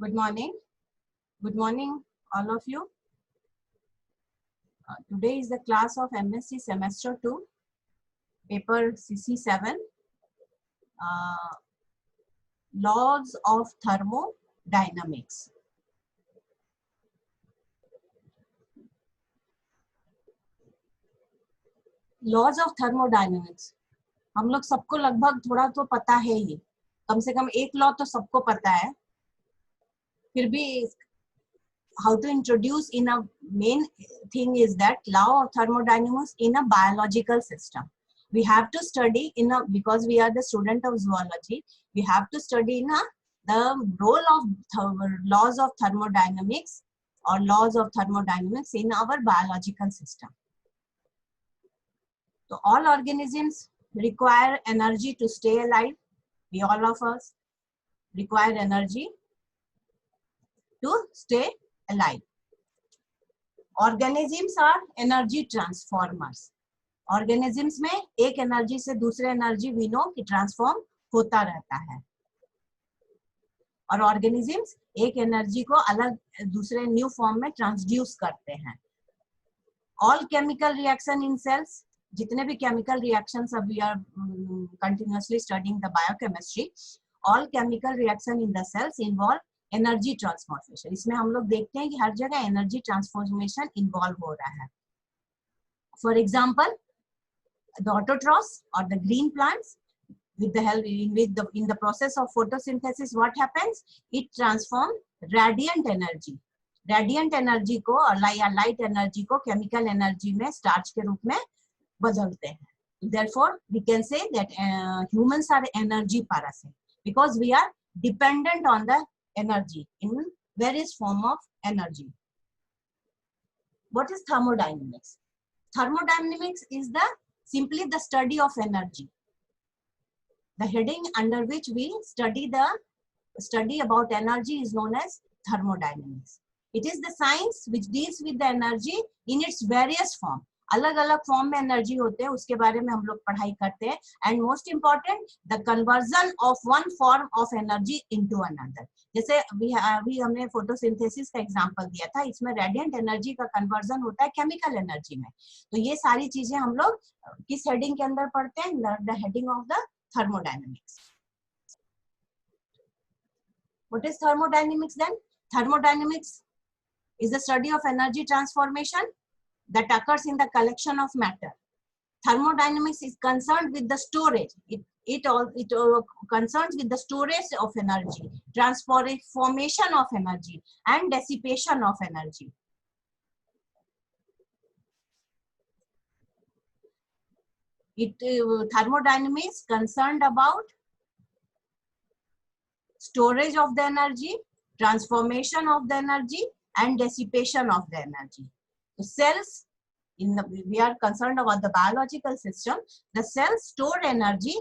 Good morning. Good morning, all of you. Today is the class of MSc Semester 2, paper CC7, Laws of Thermodynamics. Laws of Thermodynamics. हम लोग सबको लगभग थोड़ा तो पता है ही, कम से कम एक लॉ तो सबको पता है. फिर भी how to introduce in a main thing is that law of thermodynamics in a biological system. We have to study in a, because we are the student of zoology, we have to study in a, the role of laws of thermodynamics or laws of thermodynamics in our biological system. So all organisms require energy to stay alive. We all of us require energy to stay alive. Organisms are energy transformers. Organisms में एक energy से दूसरे energy we know कि transform होता रहता है, और organisms एक एनर्जी को अलग दूसरे न्यू फॉर्म में ट्रांसड्यूस करते हैं. All chemical reaction in cells, जितने भी केमिकल रिएक्शंस, अब we are continuously studying the biochemistry, all chemical reaction in the cells involve energy transformation. इसमें हम लोग देखते हैं कि हर जगह एनर्जी ट्रांसफॉर्मेशन इन्वॉल्व हो रहा है. For example the autotrophs or the green plants, with the help in the process of photosynthesis, what happens? It transforms radiant energy. Radiant energy को और light energy को chemical energy में starch के रूप में बदलते हैं. Therefore, we can say that humans are energy parasites because we are dependent on the energy in various form of energy. What is thermodynamics? Thermodynamics is the simply the study of energy. The heading under which we study about energy is known as thermodynamics. It is the science which deals with the energy in its various form. अलग अलग form में energy होते हैं, उसके बारे में हम लोग पढ़ाई करते हैं. And most important the conversion of one form of energy into another. जैसे अभी हमने फोटोसिंथेसिस का एग्जांपल दिया था, इसमें रेडिएंट एनर्जी का कन्वर्जन होता है केमिकल एनर्जी में. तो ये सारी चीजें हम लोग किस हेडिंग के अंदर पढ़ते हैं? The heading of the thermodynamics. What is thermodynamics then? Thermodynamics is the study of energy transformation that occurs in the collection of matter. Thermodynamics is concerned with the storage. It concerns with the storage of energy, transformation of energy, and dissipation of energy. Thermodynamics concerned about storage of the energy, transformation of the energy, and dissipation of the energy. The cells, we are concerned about the biological system. The cells store energy,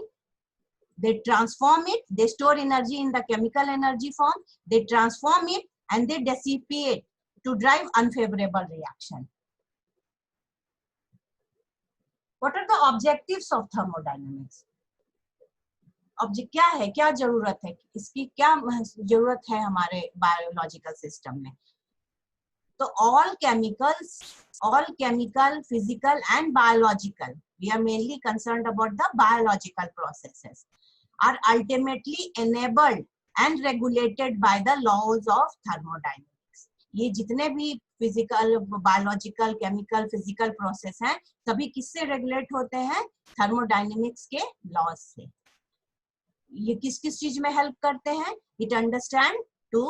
they transform it, they store energy in the chemical energy form, they transform it, and they dissipate to drive unfavorable reaction. What are the objectives of thermodynamics? Object क्या है, क्या जरूरत है, इसकी क्या जरूरत है हमारे बायोलॉजिकल सिस्टम में? तो all chemical, physical and biological, we are mainly concerned about the biological processes, are ultimately enabled and regulated by the laws of thermodynamics. ये जितने भी physical, biological, chemical, physical process हैं, सभी किससे रेगुलेट होते हैं? थर्मोडायनेमिक्स के लॉज से. ये किस किस चीज में हेल्प करते हैं? It understand to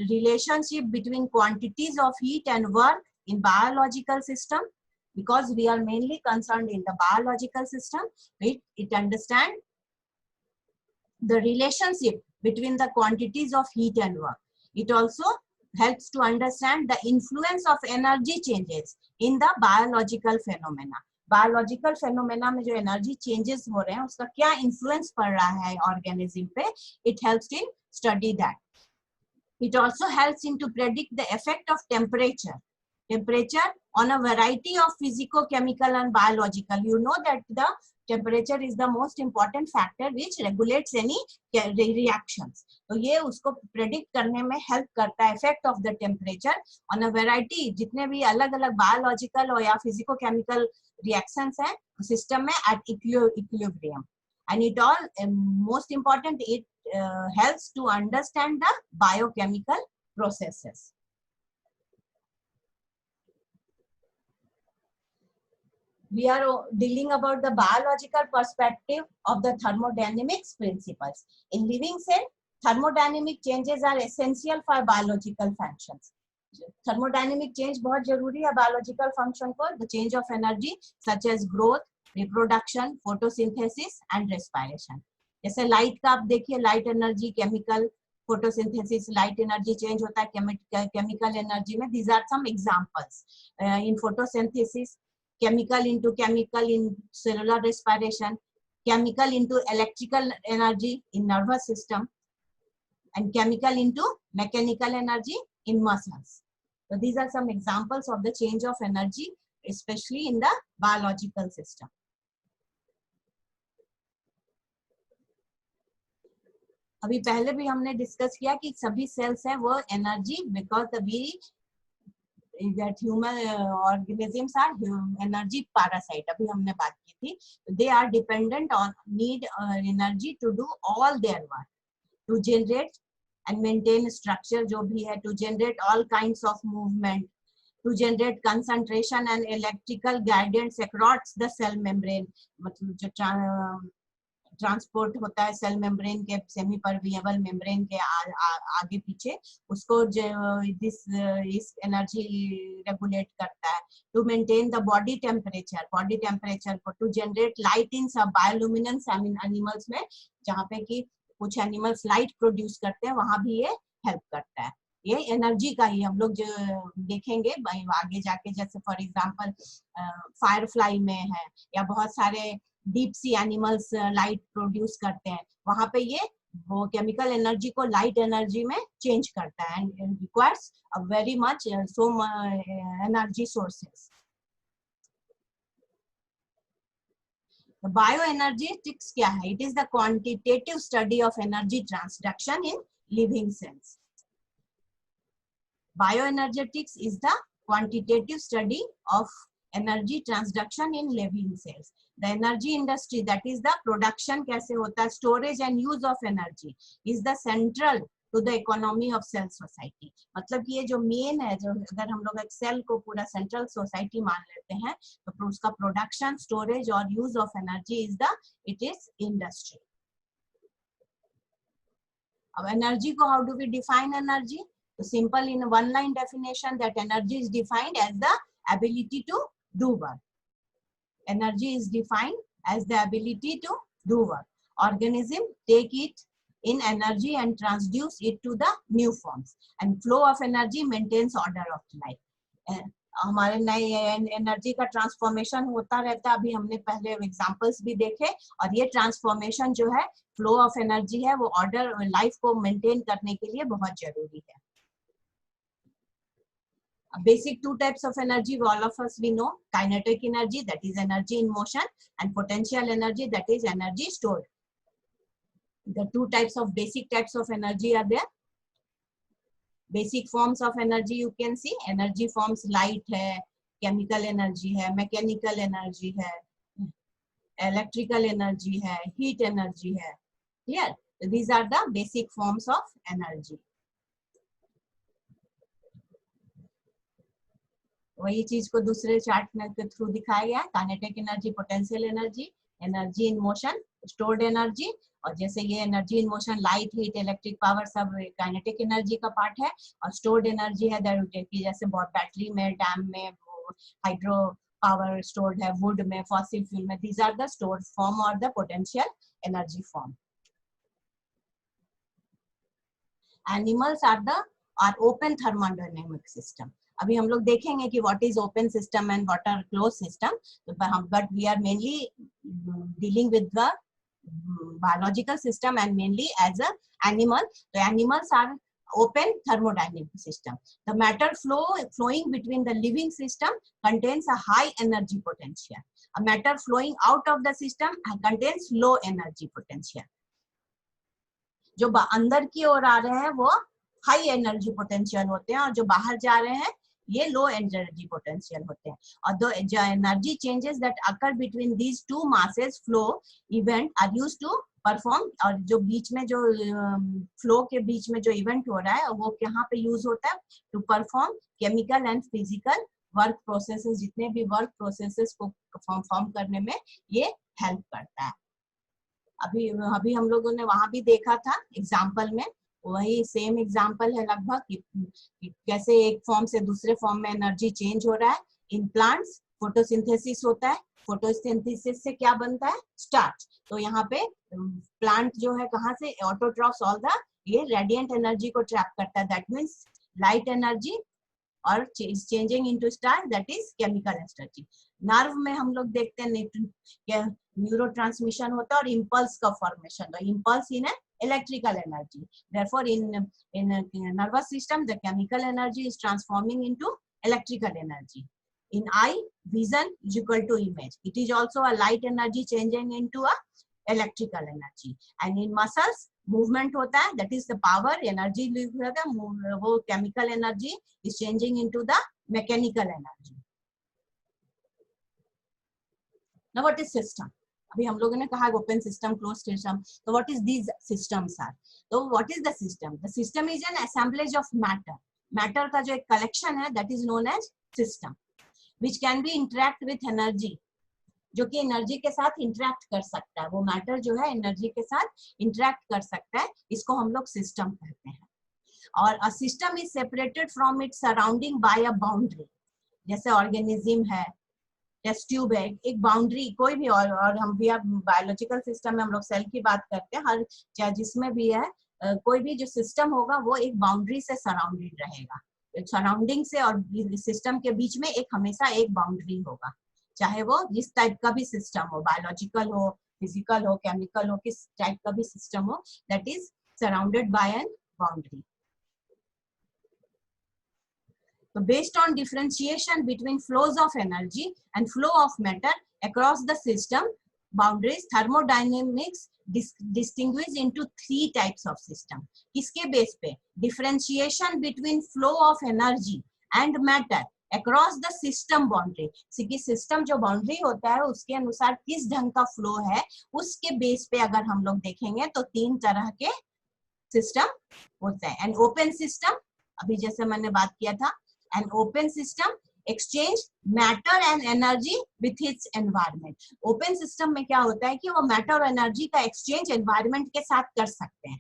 relationship between quantities of heat and work in biological system, because we are mainly concerned in the biological system. It understand the relationship between the quantities of heat and work. It also helps to understand the influence of energy changes in the biological phenomena. Biological phenomena में जो energy changes हो रहे हैं, उसका क्या influence पड़ रहा है ऑर्गेनिज्म पे, it helps in study that. It also helps in to predict the effect of temperature on a variety of physico-chemical and biological. You know that the temperature is the most important factor which regulates any reactions. तो ये उसको predict करने में help करता है, effect of the temperature on a variety, जितने भी अलग अलग बायोलॉजिकल और या फिजिको केमिकल रिएक्शंस हैं सिस्टम में at equilibrium. And it all most important, it helps to understand the biochemical processes. We are dealing about the biological perspective of the thermodynamics principles. In living cell, thermodynamic changes are essential for biological functions. Thermodynamic change बहुत जरूरी है biological function को. The change of energy such as growth, reproduction, photosynthesis and respiration. जैसे light का आप देखिए, light energy, chemical, photosynthesis, light energy change होता है केमिकल एनर्जी में. These are some examples. In photosynthesis, chemical into chemical in cellular respiration, chemical into electrical energy in nervous system, and chemical into mechanical energy in muscles. So these are some examples of the change of energy, especially in the biological system. अभी पहले भी हमने discuss किया कि सभी sales हैं वो energy, because that human organisms are energy parasite, अभी हमने बात की थी. They are dependent on need energy to do all their work, to generate and maintain structure जो भी है, to generate all kinds of movement, to generate concentration and electrical guidance across the cell membrane. मतलब जो transport होता है cell membrane के, semi permeable membrane के आगे पीछे, उसको इस एनर्जी रेगुलेट करता है. To maintain the body temperature को, टू जनरेट लाइट इन सब बायोलुमिनेंस एनिमल्स में, जहाँ पे कि कुछ एनिमल्स लाइट प्रोड्यूस करते हैं, वहां भी ये हेल्प करता है. ये एनर्जी का ही हम लोग जो देखेंगे आगे जाके, जैसे फॉर एग्जांपल फायरफ्लाई में है, या बहुत सारे deep sea animals light produce करते हैं, वहां पे ये वो केमिकल एनर्जी को लाइट एनर्जी में चेंज करता है, and requires a very much so energy sources. Bioenergetics क्या है? It is the quantitative study of energy transduction in living cells. Bioenergetics is the quantitative study of energy transduction in living cells. The energy industry, that is the production कैसे होता है, storage and use of energy, is the central to the economy of cell society. मतलब कि ये जो main है, जो अगर हम लोग एक सेल को पूरा सेंट्रल सोसाइटी मान लेते हैं, तो उसका प्रोडक्शन, स्टोरेज और use of energy it is industry. अब एनर्जी को how do we define energy? So simple, in one line definition, that energy is defined as the ability to do work. Energy is defined as the ability to do work. Organism take it in energy and transduce it to the new forms. And flow of energy maintains order of life. हमारे नए energy का transformation होता रहता है. अभी हमने पहले examples भी देखे, और ये ट्रांसफॉर्मेशन जो है, फ्लो ऑफ एनर्जी है, वो ऑर्डर लाइफ को मेंटेन करने के लिए बहुत जरूरी है. Basic two types of energy, all of us we know: kinetic energy, that is energy in motion, and potential energy, that is energy stored. The two types of basic types of energy are there. Basic forms of energy you can see. Energy forms light है, chemical energy है, mechanical energy है, electrical energy है, heat energy है. Clear? So these are the basic forms of energy. वही चीज को दूसरे chart में के थ्रू दिखाया गया. Kinetic energy, potential energy, energy in motion, stored energy, और जैसे ये energy in motion, light, heat, electric power, सब काइनेटिक एनर्जी का पार्ट है. और स्टोर्ड एनर्जी है जैसे बैटरी में, डैम में हाइड्रो पावर स्टोर्ड है, वुड में, फॉसिल फ्यूल में. These are the stored form और the potential energy form. Animals are open thermodynamic system. अभी हम लोग देखेंगे कि what is open system and what are close system. But we are mainly dealing with the biological system and mainly as a animal. So animals open thermodynamic system. The matter flowing between the living system contains a high energy potential. A matter flowing out of the system contains low energy potential. जो अंदर की ओर आ रहे हैं वो high energy potential होते हैं और जो बाहर जा रहे हैं ये लो एनर्जी पोटेंशियल होते हैं. और the energy changes that occur between these two masses flow event are used to perform. और जो बीच में जो फ्लो के बीच में जो इवेंट हो रहा है वो यहाँ पे यूज होता है to perform chemical and physical work processes. जितने भी वर्क प्रोसेसेस को परफॉर्म करने में ये हेल्प करता है. अभी हम लोगों ने वहां भी देखा था एग्जाम्पल में, वही सेम एग्जाम्पल है लगभग कि कैसे एक फॉर्म से दूसरे फॉर्म में एनर्जी चेंज हो रहा है. इन प्लांट्स फोटोसिंथेसिस होता है. फोटोसिंथेसिस से क्या बनता है? स्टार्च. तो यहाँ पे प्लांट जो है कहाँ से ऑटोट्रॉफ्स ऑल द ये रेडिएंट एनर्जी को ट्रैप करता है. दैट मीन्स लाइट एनर्जी और changing into star, that is chemical energy. Nerve में हम लोग देखते हैं न्यूरो ट्रांसमिशन होता है और इम्पल्स का formation. Impulse in electrical energy. Therefore, in nervous system, the chemical energy is transforming into electrical energy. In eye, vision is equal to image. It is also a light energy changing into a electrical energy. And in muscles, movement होता है, that is the power energy. वो chemical energy is changing into the mechanical energy. Now, what is system? अभी हम लोगों ने कहा open system, close system. तो what is these systems are? तो what is the system? The system is an assemblage of matter. Matter का जो एक कलेक्शन है that is known as system, which can be interact with energy. जो कि energy के साथ इंटरेक्ट कर सकता है. वो मैटर जो है एनर्जी के साथ इंटरेक्ट कर सकता है. इसको हम लोग सिस्टम कहते हैं. और a system is separated from its surrounding by a boundary. जैसे ऑर्गेनिज्म है, टेस्ट ट्यूब है, एक बाउंड्री कोई भी. और हम भी अब बायोलॉजिकल सिस्टम में हम लोग सेल की बात करते हैं. हर चाहे जिसमें भी है कोई भी जो सिस्टम होगा वो एक बाउंड्री से सराउंडेड रहेगा. सराउंडिंग से और सिस्टम के बीच में एक हमेशा एक बाउंड्री होगा, चाहे वो जिस टाइप का भी सिस्टम हो, बायोलॉजिकल हो, फिजिकल हो, केमिकल हो, किस टाइप का भी सिस्टम हो, that is surrounded by an boundary. So based on differentiation between flows of energy and flow of matter across the system boundaries, thermodynamics distinguish into three types of system. किसके base पे? Differentiation between flow of energy and matter across the system boundary. कि system जो boundary होता है उसके अनुसार किस ढंग का फ्लो है, उसके बेस पे अगर हम लोग देखेंगे तो तीन तरह के सिस्टम होते हैं. एंड ओपन सिस्टम, अभी जैसे मैंने बात किया था, an open system exchange matter and energy with its environment. Open system में क्या होता है कि वो मैटर और एनर्जी का एक्सचेंज एनवायरनमेंट के साथ कर सकते हैं.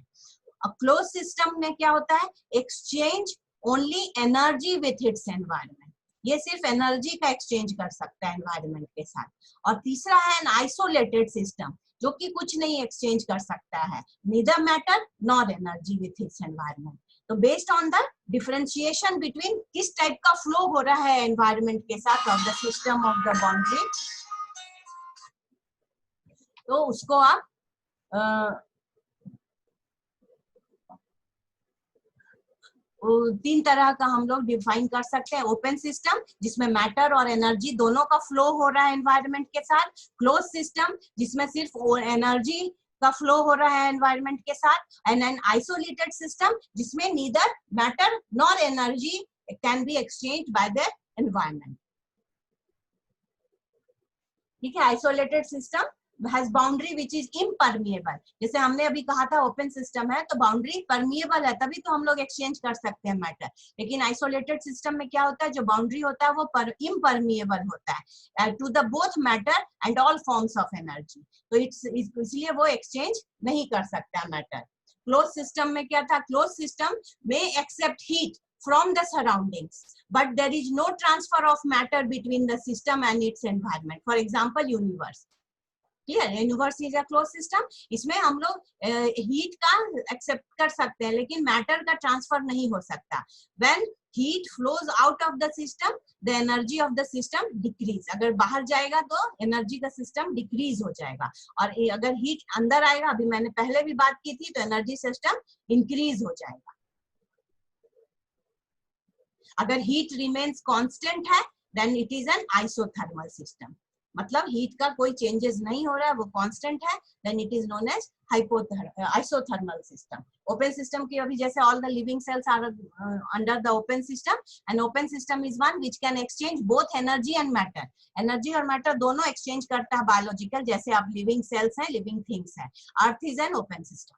और क्लोज सिस्टम में क्या होता है? Exchange only energy with its environment. ये सिर्फ एनर्जी का एक्सचेंज कर सकता है एनवायरनमेंट के साथ. और तीसरा है एन आइसोलेटेड सिस्टम, जो कि कुछ नहीं एक्सचेंज कर सकता है, neither matter nor energy with its environment. तो based on the differentiation between किस टाइप का फ्लो हो रहा है एनवायरनमेंट के साथ of the system of the boundary, तो उसको आप तीन तरह का हम लोग डिफाइन कर सकते हैं. ओपन सिस्टम जिसमें मैटर और एनर्जी दोनों का फ्लो हो रहा है एनवायरनमेंट के साथ. क्लोज सिस्टम जिसमें सिर्फ एनर्जी का फ्लो हो रहा है एनवायरनमेंट के साथ. एंड एन आइसोलेटेड सिस्टम जिसमें neither matter nor energy can be exchange by the environment. ठीक है. Isolated system has boundary which is impermeable. जैसे हमने अभी कहा था ओपन सिस्टम है तो बाउंड्री परमिएबल है, तभी तो हम लोग एक्सचेंज कर सकते हैं मैटर. लेकिन आइसोलेटेड सिस्टम में क्या होता है? जो बाउंड्री होता है वो इम्परमिएबल होता है to the both matter and all forms of energy. तो इसलिए वो एक्सचेंज नहीं कर सकता मैटर. क्लोज सिस्टम में क्या था? क्लोज सिस्टम में accept heat from the surroundings, but there is no transfer of matter between the system and its environment. For example, universe. Clear? Universe is a close system. इसमें हम लोग heat का accept कर सकते हैं लेकिन matter का ट्रांसफर नहीं हो सकता. When heat flows out of the system the energy of the system decrease. अगर बाहर जाएगा तो एनर्जी का सिस्टम डिक्रीज हो जाएगा, और अगर हीट अंदर आएगा, अभी मैंने पहले भी बात की थी, तो एनर्जी सिस्टम इंक्रीज हो जाएगा. अगर हीट रिमेन्स कांस्टेंट है then it is an isothermal system, मतलब हीट का कोई चेंजेस नहीं हो रहा है, वो कांस्टेंट है, then it is known as isothermal system. Open system की अभी जैसे all the living cells are under the open system, and open system is one which can exchange both energy and matter, energy और matter दोनों exchange करता है biological, जैसे आप living cells हैं, लिविंग थिंग्स हैं। Earth is an open system.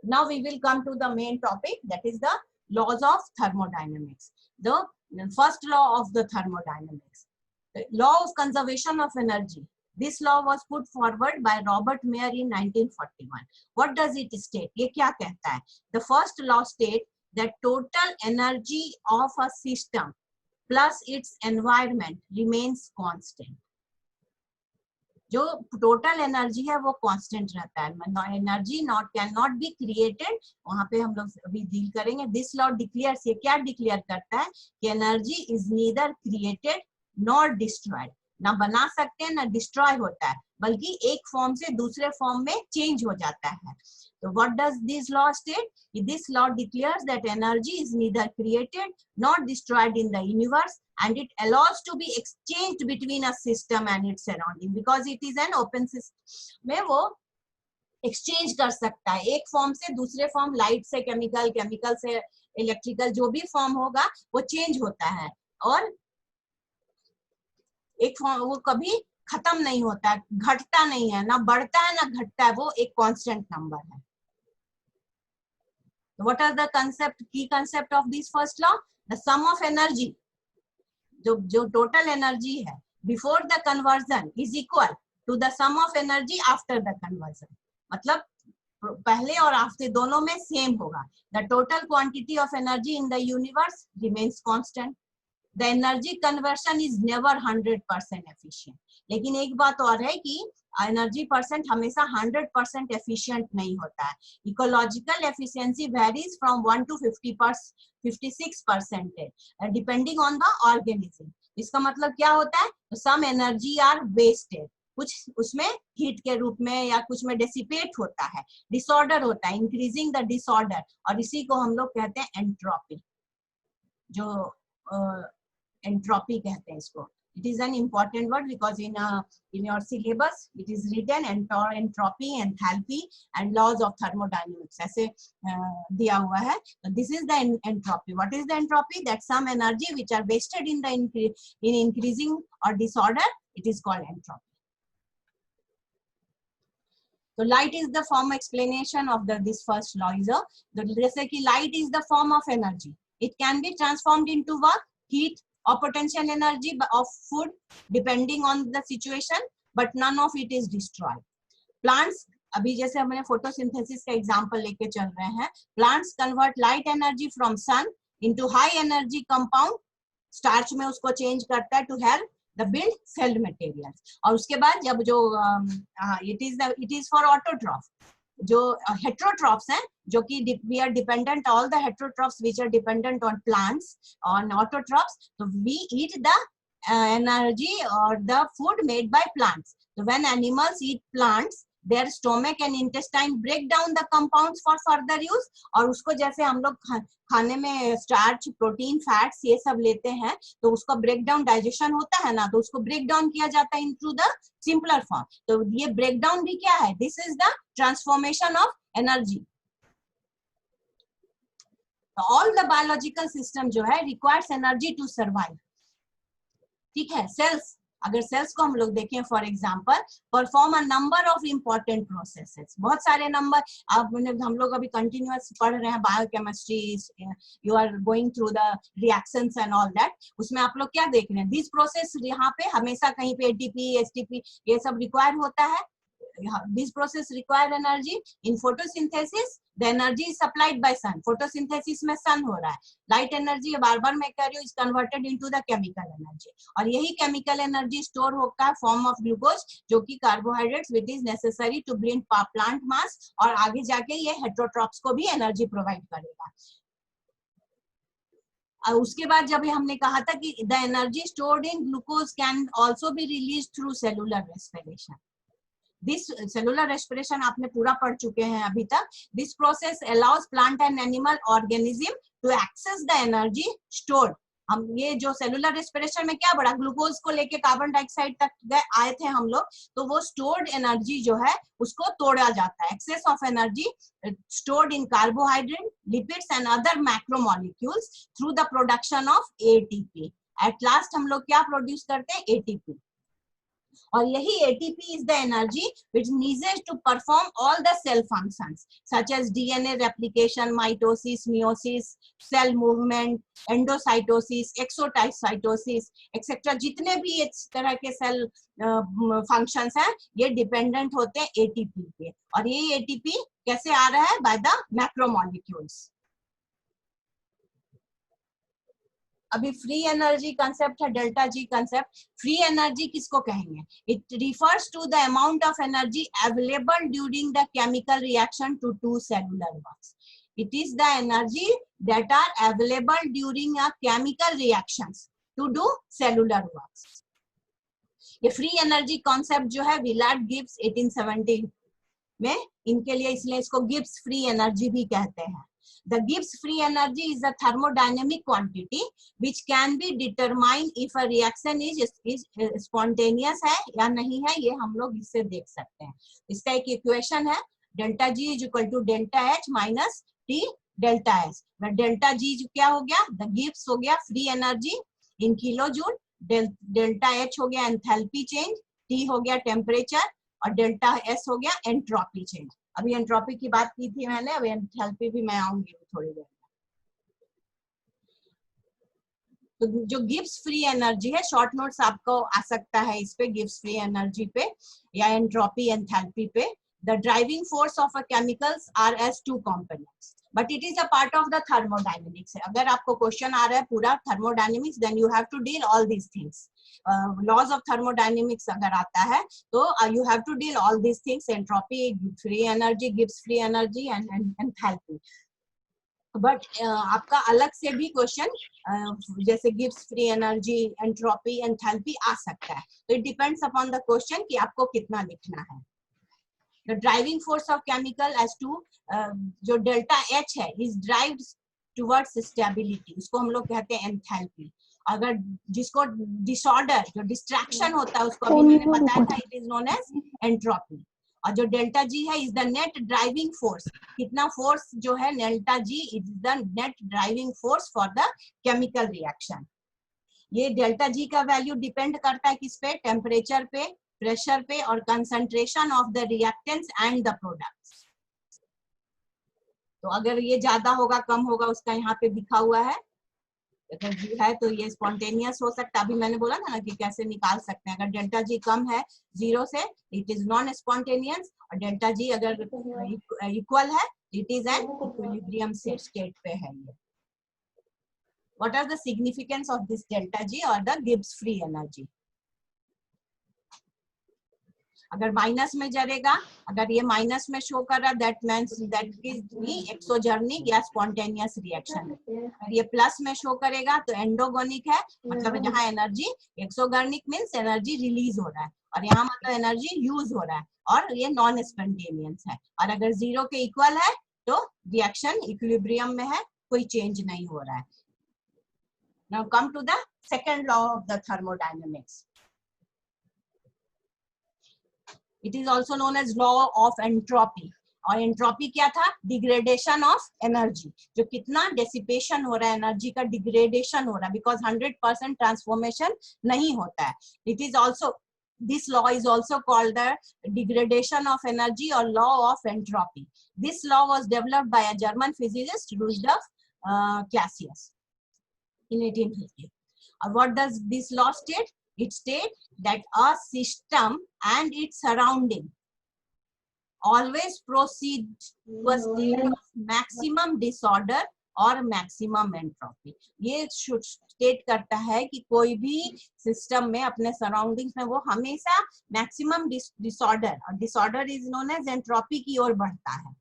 Now we will come to the main topic, that is the laws of thermodynamics. The first law of the thermodynamics, the law of conservation of energy. This law was put forward by Robert Mayer in 1941. What does it state? ये क्या कहता है? The first law states that total energy of a system plus its environment remains constant. जो total energy है वो constant रहता है, energy can not be created, वहां पे हम लोग अभी डील करेंगे। दिस लॉ डिक्लेयर्स, ये क्या डिक्लेयर करता है कि energy is neither created nor destroyed, ना बना सकते हैं ना डिस्ट्रॉय होता है, बल्कि एक फॉर्म से दूसरे फॉर्म में चेंज हो जाता है। तो what does this law state? This law declares that energy is neither created not destroyed in the universe, and it allows to be exchanged between a system and its surrounding, because it is an open system में वो exchange कर सकता है एक form से दूसरे form, light से chemical, chemical से इलेक्ट्रिकल, जो भी फॉर्म होगा वो चेंज होता है, और एक फॉर्म वो कभी खत्म नहीं होता है, घटता नहीं है, ना बढ़ता है ना घटता है, वो एक कांस्टेंट नंबर है। What are the concept, key concept of this first law? The sum of energy, जो टोटल एनर्जी है before the conversion is equal to the sum of energy after the conversion, मतलब पहले और after दोनों में same होगा। The total quantity of energy in the universe remains constant. The energy conversion is never 100% efficient. लेकिन एक बात और है कि एनर्जी परसेंट हमेशा 100% एफिशिएंट नहीं होता है। Ecological efficiency varies from 1 to 56% depending on the organism. इसका मतलब क्या होता है? तो सम एनर्जी आर वेस्टेड, कुछ उसमें हीट के रूप में या कुछ में डिसिपेट होता है, डिसऑर्डर होता है, इंक्रीजिंग द डिसऑर्डर, और इसी को हम लोग कहते हैं एंट्रोपी, जो एंट्रोपी कहते हैं इसको। It is an important word because in your syllabus it is written entropy, enthalpy and laws of thermodynamics ऐसे दिया हुआ है। This is the entropy. What is the entropy? That some energy which are wasted in increasing or disorder, it is called entropy. So light is the form explanation of this first law is जैसे कि light is the form of energy. It can be transformed into what? Heat or potential energy of food depending on the situation, but none of it is destroyed. Plants, अभी जैसे हमने photosynthesis का example लेके चल रहे हैं, plants convert light energy from sun into high energy compound, starch में उसको चेंज करता है to help the build cell materials। और उसके बाद जब जो it is for autotroph, जो heterotrophs हैं, जो कि we are dependent, all the heterotrophs which are dependent on plants, on autotrophs, so we eat the energy or the food made by plants. So when animals eat plants, their stomach and intestine break down the compounds for further use, और उसको जैसे हम लोग खाने में starch, protein, fats ये सब लेते हैं, तो उसका ब्रेक डाउन, डाइजेशन होता है ना, तो उसको ब्रेक डाउन किया जाता है इनटू द सिंपलर फॉर्म। तो ये ब्रेक डाउन भी क्या है? This is the transformation of energy. All the biological system जो है रिक्वायर्स एनर्जी टू सर्वाइव। ठीक है, सेल्स, अगर सेल्स को हम लोग देखें for example, perform a number of important processes, बहुत सारे नंबर, हम लोग अभी कंटिन्यूअस पढ़ रहे हैं biochemistry, you are going through the reactions and all that, उसमें आप लोग क्या देख रहे हैं? दिस प्रोसेस यहाँ पे हमेशा कहीं पे एटीपी, एसटीपी ये सब रिक्वायर होता है। This process require energy. In photosynthesis, the energy is supplied by sun. Photosynthesis में sun हो रहा है, light energy बार बार मैं कह रही हूँ is converted into the chemical energy, और यही chemical energy store होता है form of glucose, जो कि carbohydrates which is necessary to build plant mass, और आगे जाके ये heterotrophs को भी energy provide करेगा। और उसके बाद जब हमने कहा था कि the energy stored in glucose can also be released through cellular respiration. This cellular respiration आपने पूरा पढ़ चुके हैं अभी तक. This process allows plant and animal organism to access the energy stored. हम ये जो सेलुलर रेस्पिरेशन में क्या बड़ा, ग्लूकोज को लेके कार्बन डाइऑक्साइड तक आए थे हम लोग, तो वो स्टोर्ड एनर्जी जो है उसको तोड़ा जाता है. Access of energy stored in carbohydrate, lipids and other macromolecules through the production of ATP. At last हम लोग क्या प्रोड्यूस करते हैं, एटीपी. और यही ATP is the energy which needed to perform all the cell functions such as DNA replication, mitosis, meiosis, cell movement, endocytosis, exocytosis, etc. जितने भी इस तरह के सेल फंक्शंस हैं ये डिपेंडेंट होते हैं ATP पे. और ये ATP कैसे आ रहा है, बाय द मैक्रोमोलिक्यूल्स. अभी फ्री एनर्जी कंसेप्ट है, delta G concept. Free energy किसको कहेंगे, it refers to the amount of energy available during the chemical reaction to to cellular works. It is the energy that are available during a chemical reactions to do cellular works. ये free energy concept जो है Willard Gibbs 1870 में इनके लिए, इसलिए इसको Gibbs free energy भी कहते हैं. The Gibbs free energy is a thermodynamic quantity which can be determined if a reaction is spontaneous है या नहीं है. ये हम लोग इससे देख सकते हैं. इसका एक इक्वेशन है, delta G is equal to delta H minus T delta S. Delta G क्या हो गया, द गिब्स हो गया free energy in kilo joule, delta H हो गया एंथैल्पी चेंज, टी हो गया टेम्परेचर, और डेल्टा एस हो गया एंट्रोपी चेंज. अभी एंट्रोपी की बात की थी मैंने, अभी एंथैल्पी भी मैं आऊंगी थोड़ी देर में. तो जो गिब्स फ्री एनर्जी है, शॉर्ट नोट्स आपको आ सकता है इस पे, गिब्स फ्री एनर्जी पे या एंट्रोपी एंथैल्पी पे. The driving force of a chemicals are as two components but it is a part of the thermodynamics. अगर आपको क्वेश्चन आ रहा है पूरा thermodynamics, then you have to deal all these things. Laws of thermodynamics अगर आता है तो you have to deal all these things, entropy, free energy, Gibbs free energy and enthalpy. But आपका अलग से भी क्वेश्चन जैसे Gibbs free energy, entropy, enthalpy आ सकता है. तो it depends upon the question कि आपको कितना लिखना है. The driving force of chemical as to जो डेल्टा एच है is drives towards stability, उसको हम लोग कहते हैं एंथैल्पी. अगर जिसको डिसऑर्डर, जो डिस्ट्रैक्शन होता है, उसको अभी मैंने बताया था, it is known as entropy. और जो डेल्टा जी है is the net driving force. कितना फोर्स जो है delta G is the net driving force for the chemical reaction. ये डेल्टा जी का वैल्यू डिपेंड करता है किस पे, टेम्परेचर पे, प्रेशर पे और concentration of the reactants and the products. तो अगर ये ज्यादा होगा कम होगा उसका यहाँ पे दिखा हुआ है. अगर जी है तो ये स्पॉन्टेनियस हो सकता है. अभी मैंने बोला था ना कि कैसे निकाल सकते हैं. अगर डेल्टा जी कम है 0 से, इट इज नॉन स्पॉन्टेनियस. और डेल्टा जी अगर इक्वल है, it is an equilibrium state पे है. ये what are the significance of this delta G और द गिब्स फ्री एनर्जी. अगर माइनस में जरेगा, अगर ये माइनस में शो कर रहा, that means that is exergonic या स्पॉन्टेनियस रिएक्शन. अगर ये प्लस में शो करेगा तो एंडोगोनिक है, मतलब जहां एनर्जी, एक्सोगर्निक मींस एनर्जी रिलीज हो रहा है, और यहाँ मतलब एनर्जी यूज हो रहा है, और ये नॉन स्पॉन्टेनियस है. और अगर 0 के इक्वल है तो रिएक्शन इक्विलिब्रियम में है, कोई चेंज नहीं हो रहा है. Now come to the second law of the thermodynamics. It is also known as law of entropy. और एंट्रोपी क्या था, डिग्रेडेशन ऑफ एनर्जी. जो कितना डेसिपेशन हो रहा है, एनर्जी का डिग्रेडेशन हो रहा है, बिकॉज 100% ट्रांसफॉर्मेशन नहीं होता है. It is also, this law is also called the degradation of energy or law of entropy. This law was developed by a German physicist Rudolf Clausius in 1850. What does this law state? It states that a system and its surrounding always proceed to a state of maximum disorder और maximum entropy. ये state करता है कि कोई भी system में अपने surroundings में वो हमेशा मैक्सिमम डिसऑर्डर, और disorder is known as entropy की ओर बढ़ता है.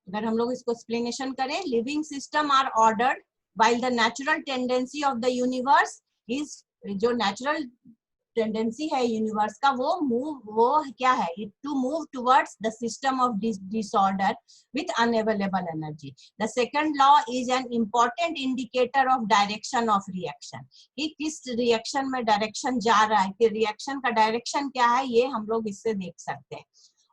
अगर हम लोग इसको एक्सप्लेनेशन करें, living system are ordered while the natural tendency of the universe is, जो natural टेंडेंसी है यूनिवर्स का, वो क्या है, to move towards the system of disorder with unavailable energy. The second law is an important indicator of direction of reaction, कि किस reaction में direction जा रहा है, कि रिएक्शन का डायरेक्शन क्या है, ये हम लोग इससे देख सकते हैं।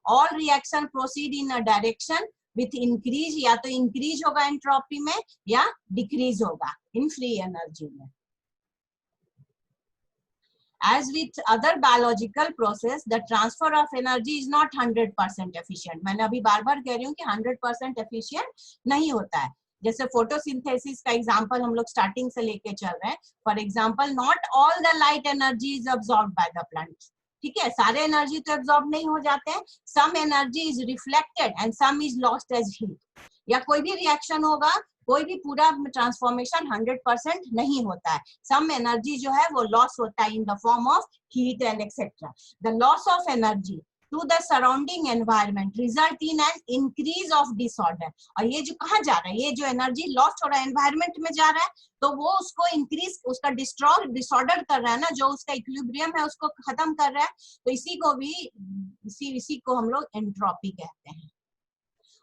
All reaction proceed in a direction with increase, या तो इंक्रीज होगा एंट्रोपी में या डिक्रीज होगा इन फ्री एनर्जी में। As with other biological process, the transfer of energy is not 100% efficient. मैंने अभी बार बार कह रही हूँ कि 100% efficient नहीं होता है। जैसे फोटोसिंथेसिस का एग्जांपल हम लोग स्टार्टिंग से लेके चल रहे हैं। For example, not all the light energy is absorbed by the plant. ठीक है, सारे एनर्जी तो एब्सॉर्ब नहीं हो जाते हैं। Some energy is reflected and some is lost as heat. या कोई भी रिएक्शन होगा, कोई भी पूरा ट्रांसफॉर्मेशन 100% नहीं होता है। सम एनर्जी जो है वो लॉस होता है in the form of heat and etcetera. The loss of energy to the surrounding environment result in an increase of disorder. और ये जो कहाँ जा रहा है, ये जो एनर्जी लॉस हो रहा है एनवायरमेंट में जा रहा है, तो वो उसको इंक्रीज, उसका डिसऑर्डर कर रहा है ना, जो उसका इक्विलिब्रियम है उसको खत्म कर रहा है। तो इसी को हम लोग एंट्रोपी कहते हैं।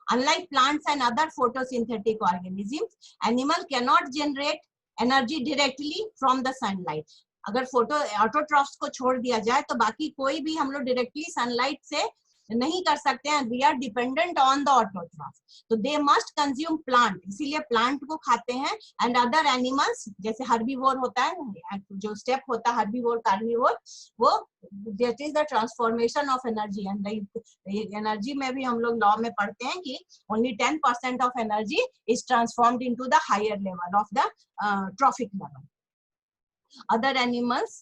Unlike plants and other photosynthetic organisms, animal cannot generate energy directly from the sunlight. अगर ऑटोट्रॉफ्स को छोड़ दिया जाए तो बाकी कोई भी हम लोग डायरेक्टली सनलाइट से नहीं कर सकते हैं। We are dependent on the autotroph, तो दे मस्ट कंज्यूम प्लांट, इसीलिए प्लांट को खाते हैं। एंड अदर एनिमल्स, जैसे हर्बीवोर होता है, जो स्टेप होता है हर्बीवोर कार्निवोर, वो that is the transformation of energy. And energy में भी हम लोग लॉ में पढ़ते हैं कि only 10% of energy is transformed into the higher level of the trophic level. Other animals,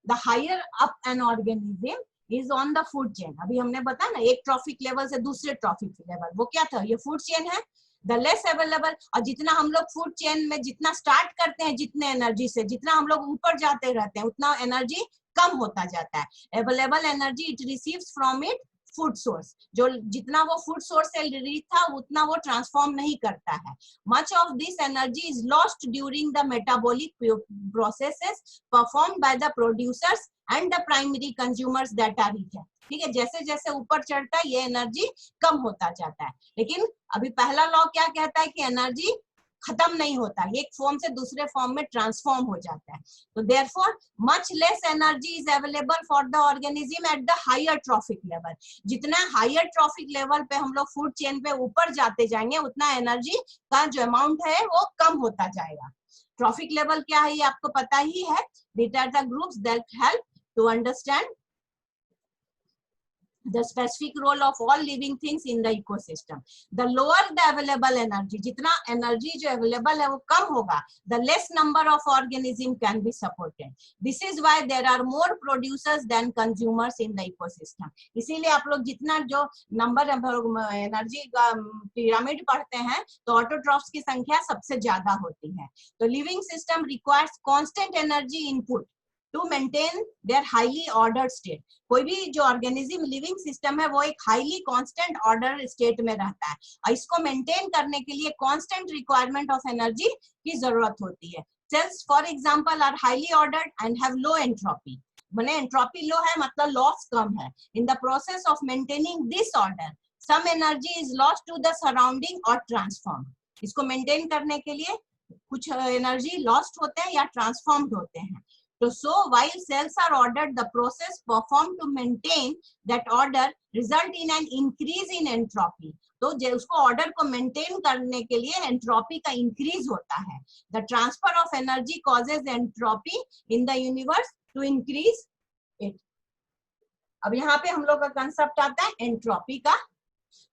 the higher up an organism is on the food chain. अभी हमने बताया ना, एक ट्रॉफिक लेवल से दूसरे ट्रॉफिक लेवल, वो क्या था, ये फूड चेन है। द लेस अवेलेबल, और जितना हम लोग फूड चेन में जितना स्टार्ट करते हैं जितने एनर्जी से, जितना हम लोग ऊपर जाते रहते हैं उतना एनर्जी कम होता जाता है। Available energy it receives from it food source, जो जितना वो फूड सोर्स से रिलीज था उतना वो ट्रांसफॉर्म नहीं करता है। Much of this energy is lost during the metabolic processes performed by the producers and the primary consumers that are it. ठीक है, जैसे जैसे ऊपर चढ़ता है ये एनर्जी कम होता जाता है। लेकिन अभी पहला लॉ क्या कहता है कि एनर्जी खत्म नहीं होता, एक फॉर्म से दूसरे फॉर्म में ट्रांसफॉर्म हो जाता है। तो therefore much less energy is available for the organism at the higher trophic level. जितना हायर ट्रॉफिक लेवल पे हम लोग फूड चेन पे ऊपर जाते जाएंगे उतना एनर्जी का जो अमाउंट है वो कम होता जाएगा। ट्रॉफिक लेवल क्या है ये आपको पता ही है। These are the groups that help to understand the specific role of all living things in the ecosystem. The lower the available energy, जितना energy जो available है वो कम होगा, the less number of organism can be supported. This is why there are more producers than consumers in the ecosystem. इसीलिए आप लोग जितना जो नंबर एनर्जी का पिरामिड पढ़ते हैं तो ऑटोट्रॉफ्स की संख्या सबसे ज्यादा होती है। तो living system requires constant energy input to maintain their highly ordered state. कोई भी जो ऑर्गेनिज्म लिविंग सिस्टम है वो एक हाईली कांस्टेंट ऑर्डर स्टेट में रहता है और इसको मेंटेन करने के लिए कांस्टेंट रिक्वायरमेंट ऑफ एनर्जी की जरूरत होती है। Cells for example are highly ordered and have low entropy. माने एंट्रोपी लो है मतलब लॉस कम है। In the process of maintaining this order some energy is lost to the surrounding और ट्रांसफॉर्म। इसको मेंटेन करने के लिए कुछ एनर्जी लॉस्ट होते हैं या ट्रांसफॉर्म्ड होते हैं। So while cells are ordered, the process performed to maintain that order result in an increase in entropy. तो उसको ऑर्डर को मेंटेन करने के लिए एंट्रोपी का इंक्रीज होता है। The transfer of energy causes entropy in the universe to increase it. अब यहाँ पे हम लोग का कंसेप्ट आता है एंट्रोपी का।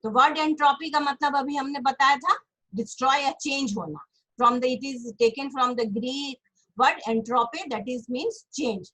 तो वर्ड एंट्रोपी का मतलब अभी हमने बताया था डिस्ट्रॉय या चेंज होना। From the it is taken from the Greek word entropy, that is means change,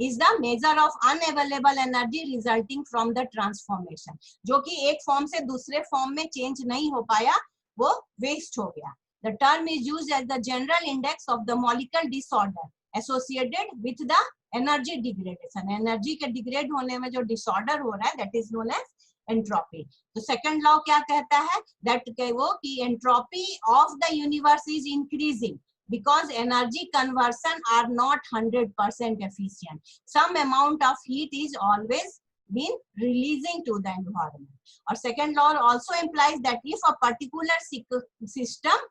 is the measure of unavailable energy resulting from the transformation. जो कि एक फॉर्म से दूसरे फॉर्म में चेंज नहीं हो पाया वो वेस्ट हो गया। The term is used as the general index of the molecular disorder associated with the energy degradation. Energy के डिग्रेड होने में जो डिसऑर्डर हो रहा है that is known as entropy. तो सेकंड लॉ क्या कहता है that वो कि entropy of the universe is increasing because energy conversion are not 100% efficient. Some amount of heat is always been releasing to the environment. Or second law also implies that if a particular system,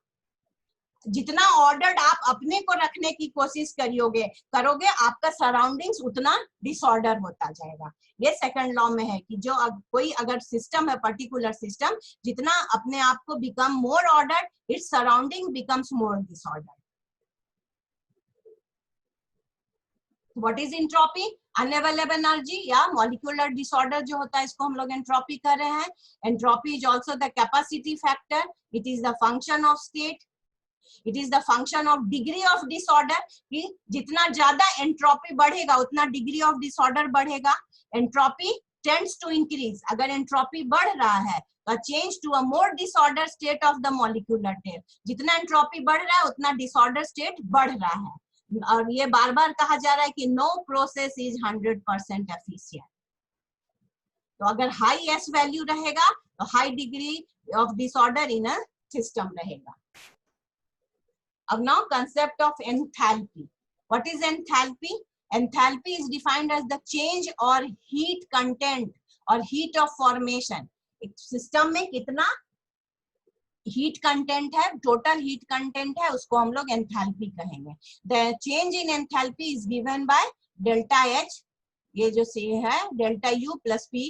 जितना ordered आप अपने को रखने की कोशिश करोगे आपका surroundings उतना डिसऑर्डर होता जाएगा. ये सेकंड लॉ में है कि जो कोई अगर सिस्टम है, पर्टिकुलर सिस्टम, जितना अपने आप को become more ordered, its surrounding becomes more disorder. What is entropy? Unavailable energy या मॉलिक्यूलर डिसऑर्डर जो होता है इसको हम लोग एंट्रोपी कर रहे हैं. Entropy is also the capacity factor. It is the function of state. It is the function of degree of disorder, कि जितना ज्यादा एंट्रोपी बढ़ेगा उतना डिग्री ऑफ डिसऑर्डर बढ़ेगा. Entropy tends to increase. अगर एंट्रोपी बढ़ रहा है तो change to a more disorder state of the molecular tail. जितना एंट्रोपी बढ़ रहा है उतना डिसऑर्डर स्टेट बढ़ रहा है. और ये बार बार कहा जा रहा है कि नो प्रोसेस इज 100% एफिशिएंट. तो अगर हाई एस वैल्यू रहेगा तो high degree of disorder in a system रहेगा. अब now concept of enthalpy. What is enthalpy? Enthalpy is defined as the change or heat content or heat of formation. एक system में कितना heat content है, total heat content है, उसको हम लोग एंथैल्पी कहेंगे. The change in enthalpy is given by delta H, ये जो C है, delta U plus P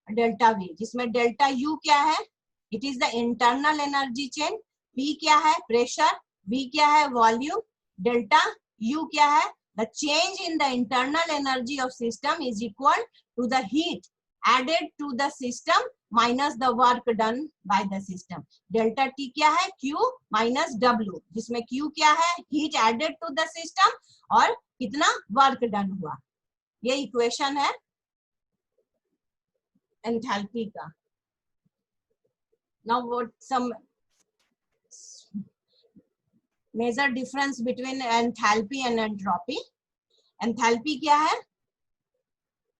delta V, जिसमें डेल्टा U क्या है? It is the internal energy change. P क्या है? प्रेशर. V क्या है? वॉल्यूम. डेल्टा U क्या है? The change in the internal energy of system is equal to the heat added to the system minus the work done by the system. Delta T क्या है? Q minus W, जिसमें Q क्या है? Heat added to the system और कितना work done हुआ. ये equation है एंथैल्पी का. Now what some major difference between enthalpy and entropy. Enthalpy क्या है?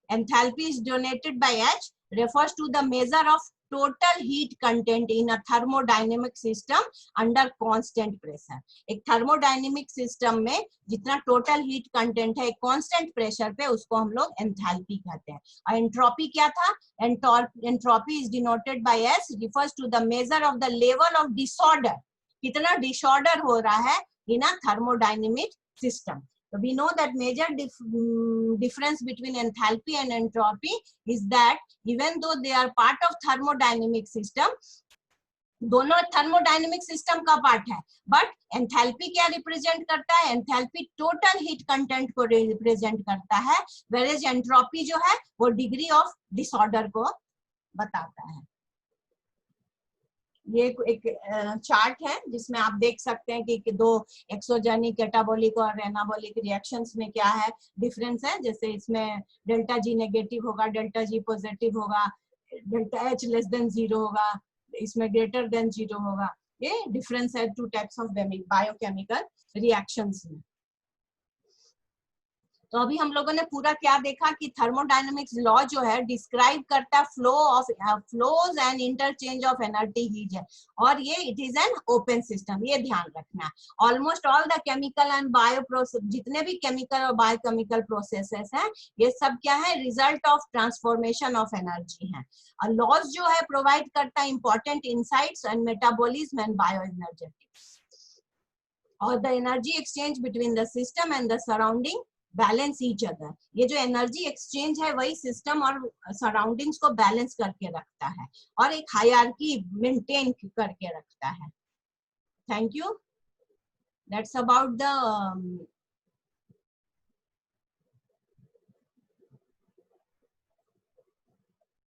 Enthalpy is denoted by H, refers to the measure of total heat content in a thermodynamic system under constant pressure. एक thermodynamic system में जितना total heat content है constant pressure पे, उसको हम लोग enthalpy कहते हैं. और entropy क्या था? Entropy is denoted by S, refers to the measure of the level of disorder. कितना disorder हो रहा है in a thermodynamic system. So we know that major difference between enthalpy and entropy is that even though they are part of thermodynamic system, दोनों thermodynamic system का part है, but enthalpy क्या represent करता है? enthalpy total heat content को represent करता है, whereas entropy जो है वो degree of disorder को बताता है. ये एक चार्ट है जिसमें आप देख सकते हैं कि दो एक्सोजेनिक, कैटाबोलिक और एनाबोलिक रिएक्शंस में क्या है डिफरेंस है. जैसे इसमें डेल्टा जी नेगेटिव होगा, डेल्टा जी पॉजिटिव होगा, डेल्टा एच लेस देन 0 होगा, इसमें ग्रेटर देन 0 होगा. ये डिफरेंस है two types of biochemical reactions में. तो अभी हम लोगों ने पूरा क्या देखा कि थर्मोडायनेमिक्स लॉ जो है डिस्क्राइब करता है flows and interchange of energy heat है, और ये it is an open system. ये ध्यान रखना है. Almost all the chemical and bio process, जितने भी केमिकल और बायोकेमिकल प्रोसेसेस हैं, ये सब क्या है? Result of transformation of energy है. और लॉज जो है प्रोवाइड करता है important insights and metabolism and bio energetics, और the energy exchange between the system and the surrounding balance each other. ये जो एनर्जी एक्सचेंज है वही सिस्टम और सराउंडिंग्स को बैलेंस करके रखता है और एक हायरार्की मेंटेन करके रखता है. Thank you. That's about the